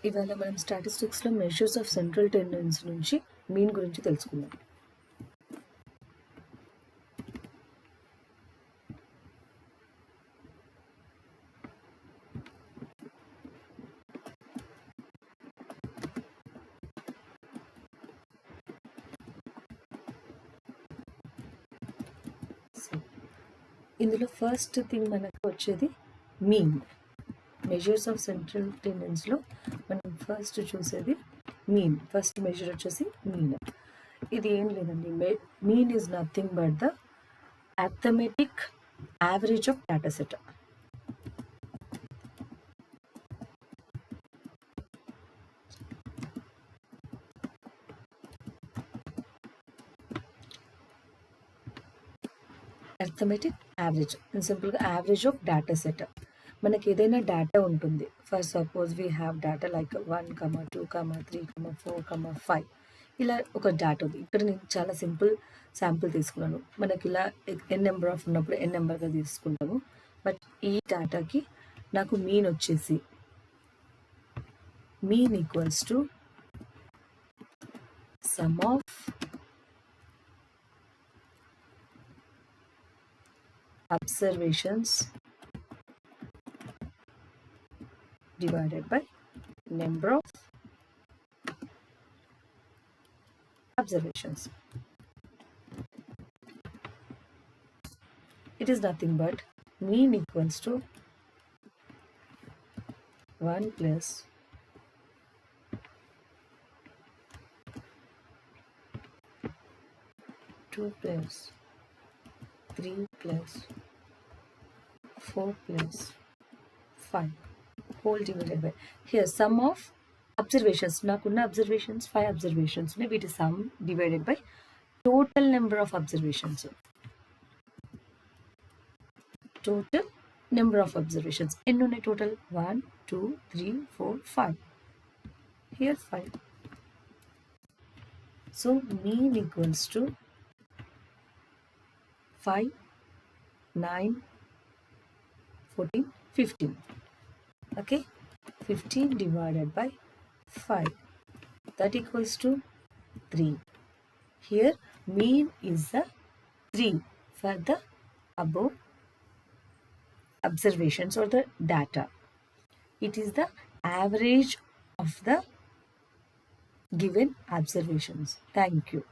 ఇవాళ మనం స్టాటిస్టిక్స్లో measures of central tendency నుంచి మీన్ గురించి తెలుసుకుందాం. ఇందులో ఫస్ట్ థింగ్ మనకు వచ్చేది మీన్. మెజర్స్ ఆఫ్ సెంట్రల్ టెండెన్సీలో మనం ఫస్ట్ చూసేది మీన్. ఫస్ట్ మెజర్ వచ్చేసి మీన్. ఇది ఏం లేదండి, mean is nothing but the arithmetic average of data set. Arithmetic average, సింపుల్గా యావరేజ్ ఆఫ్ డేటా సెట్. మనకి ఏదైనా డేటా ఉంటుంది. For suppose we have data like 1, 2, 3, 4, 5. ఇలా ఒక డేటా ఉంది. ఇక్కడ నేను చాలా సింపుల్ శాంపుల్ తీసుకున్నాను. మనకి ఇలా ఎన్ నెంబర్ ఆఫ్ ఉన్నప్పుడు ఎన్ నెంబర్గా తీసుకుంటాము. బట్ ఈ డేటాకి నాకు మీన్ వచ్చేసి mean equals to some of observations divided by number of observations. It is nothing but mean equals to 1 plus 2 plus 3 plus 4 plus 5 whole divided by, here sum of observations, nakunna observations 5 observations ne, which is sum divided by total number of observations. Total number of observations ennu unnai total 1 2 3 4 5, here 5. So mean equals to 5, 9, 14, 15. Okay, 15 divided by 5, that equals to 3. Here mean is the 3 for the above observations or the data. It is the average of the given observations. Thank you.